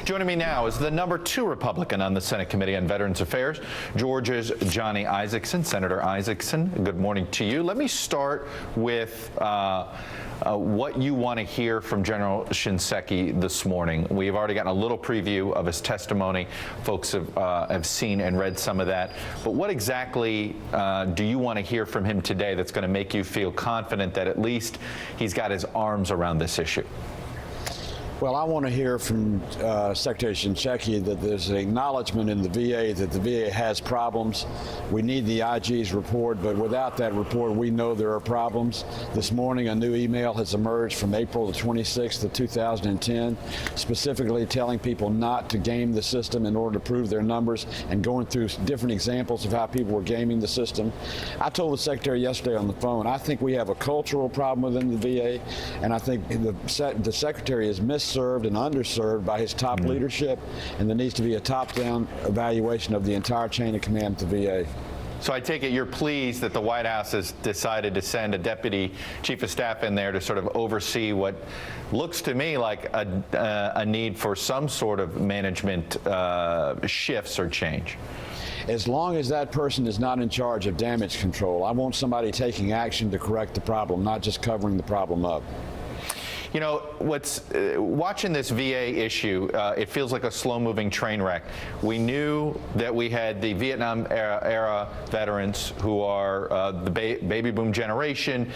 Joining me now is the #2 Republican on the Senate Committee on Veterans Affairs, Georgia's Johnny Isakson. Senator Isakson, good morning to you. Let me start with what you want to hear from General Shinseki this morning. We've already gotten a little preview of his testimony. Folks have seen and read some of that. But what exactly do you want to hear from him today that's going to make you feel confident that at least he's got his arms around this issue? Well, I want to hear from Secretary Shinseki that there's an acknowledgement in the VA that the VA has problems. We need the IG's report, but without that report, we know there are problems. This morning, a new email has emerged from April the 26th of 2010, specifically telling people not to game the system in order to prove their numbers and going through different examples of how people were gaming the system. I told the Secretary yesterday on the phone, I think we have a cultural problem within the VA, and I think the Secretary is served and underserved by his top leadership, and there needs to be a top-down evaluation of the entire chain of command at the VA. So I take it you're pleased that the White House has decided to send a deputy chief of staff in there to sort of oversee what looks to me like a need for some sort of management shifts or change. As long as that person is not in charge of damage control, I want somebody taking action to correct the problem, not just covering the problem up. You know, watching this VA issue, it feels like a slow-moving train wreck. We knew that we had the Vietnam era veterans who are the baby boom generation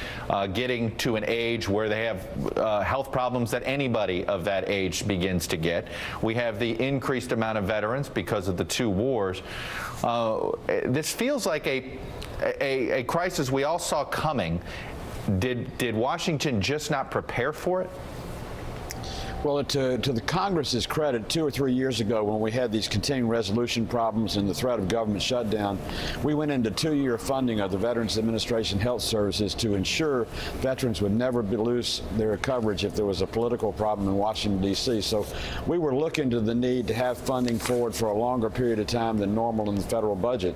getting to an age where they have health problems that anybody of that age begins to get. We have the increased amount of veterans because of the two wars. This feels like a crisis we all saw coming. Did Washington just not prepare for it? Well, to the Congress's credit, 2 or 3 years ago when we had these continuing resolution problems and the threat of government shutdown, we went into 2-year funding of the Veterans Administration Health Services to ensure veterans would never lose their coverage if there was a political problem in Washington, D.C. So we were looking to the need to have funding forward for a longer period of time than normal in the federal budget.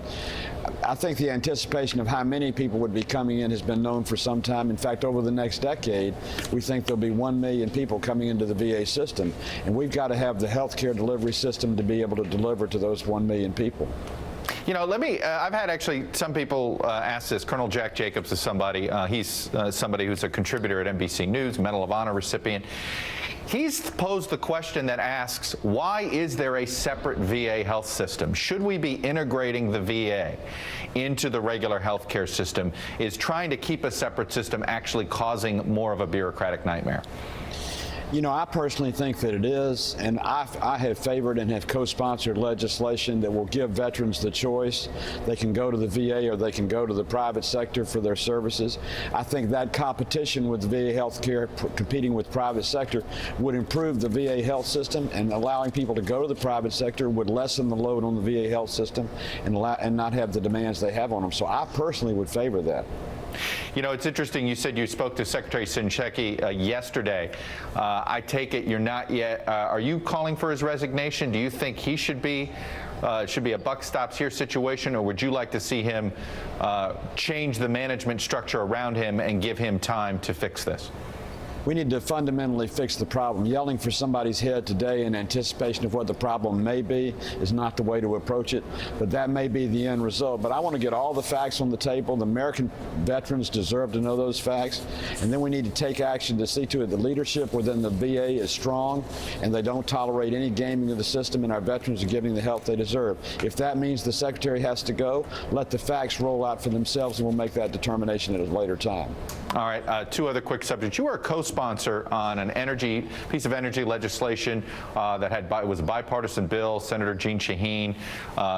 I think the anticipation of how many people would be coming in has been known for some time. In fact, over the next decade, we think there'll be 1 million people coming into the VA system, and we've got to have the health care delivery system to be able to deliver to those 1 million people. You know, I've had actually some people ask this. Colonel Jack Jacobs is somebody, he's somebody who's a contributor at NBC News, Medal of Honor recipient. He's posed the question that asks, why is there a separate VA health system? Should we be integrating the VA into the regular health care system? Is trying to keep a separate system actually causing more of a bureaucratic nightmare? You know, I personally think that it is, and I have favored and have co-sponsored legislation that will give veterans the choice. They can go to the VA or they can go to the private sector for their services. I think that competition with the VA health care competing with private sector would improve the VA health system, and allowing people to go to the private sector would lessen the load on the VA health system and not have the demands they have on them. So I personally would favor that. You know, it's interesting. You said you spoke to Secretary Shinseki yesterday. I take it you're not yet. Are you calling for his resignation? Do you think he should be a buck stops here situation, or would you like to see him change the management structure around him and give him time to fix this? We need to fundamentally fix the problem. Yelling for somebody's head today in anticipation of what the problem may be is not the way to approach it, but that may be the end result. But I want to get all the facts on the table. The American veterans deserve to know those facts, and then we need to take action to see to it the leadership within the VA is strong and they don't tolerate any gaming of the system, and our veterans are getting the help they deserve. If that means the Secretary has to go, let the facts roll out for themselves, and we'll make that determination at a later time. All right, 2 other quick subjects. You are a co-sponsor on an piece of energy legislation that was a bipartisan bill. Senator Jeanne Shaheen,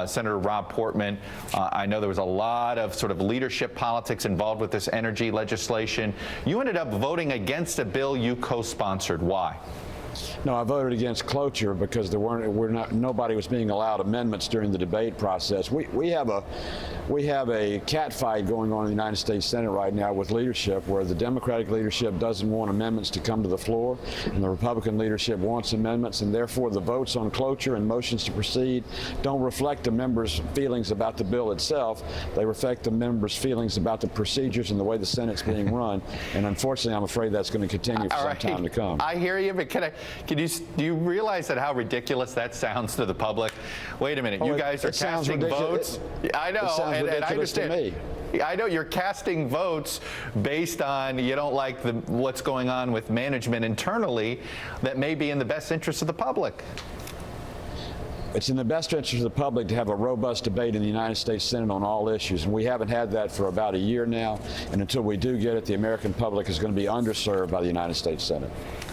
Senator Rob Portman. I know there was a lot of sort of leadership politics involved with this energy legislation. You ended up voting against a bill you co-sponsored. Why? No, I voted against cloture because nobody was being allowed amendments during the debate process. We have We have a cat fight going on in the United States Senate right now with leadership, where the Democratic leadership doesn't want amendments to come to the floor, and the Republican leadership wants amendments, and therefore the votes on cloture and motions to proceed don't reflect the members' feelings about the bill itself. They reflect the members' feelings about the procedures and the way the Senate's being run. And unfortunately, I'm afraid that's going to continue for some time to come. I hear you, but do you realize that how ridiculous that sounds to the public? Wait a minute, you guys are casting votes. I know, and I understand. To me. I know you're casting votes based on you don't like what's going on with management internally that may be in the best interest of the public. It's in the best interest of the public to have a robust debate in the United States Senate on all issues, and we haven't had that for about a year now, and until we do get it, the American public is going to be underserved by the United States Senate.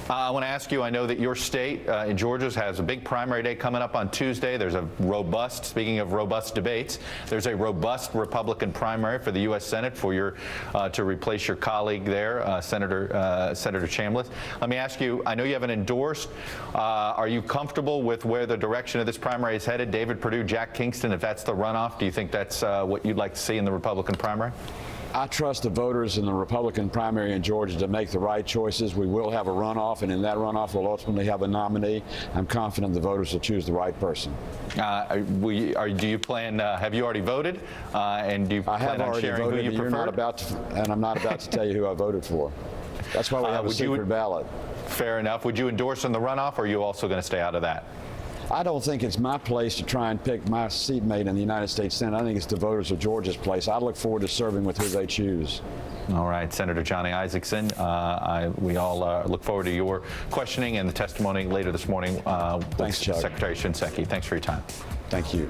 I want to ask you, I know that your state in Georgia has a big primary day coming up on Tuesday. There's a robust, speaking of robust debates, there's a robust Republican primary for the U.S. Senate for your to replace your colleague there, Senator Chambliss. Let me ask you, I know you haven't endorsed. Are you comfortable with where the direction of this primary is headed? David Perdue, Jack Kingston, if that's the runoff, do you think that's what you'd like to see in the Republican primary? I trust the voters in the Republican primary in Georgia to make the right choices. We will have a runoff, and in that runoff, we'll ultimately have a nominee. I'm confident the voters will choose the right person. Do you plan? Have you already voted? And do you plan on sharing who you prefer? And I'm not about to tell you who I voted for. That's why we have a secret ballot. Fair enough. Would you endorse in the runoff, or are you also going to stay out of that? I don't think it's my place to try and pick my seatmate in the United States Senate. I think it's the voters of Georgia's place. I look forward to serving with who they choose. All right, Senator Johnny Isakson, we all look forward to your questioning and the testimony later this morning. Thanks, Chuck. Secretary Shinseki. Thanks for your time. Thank you.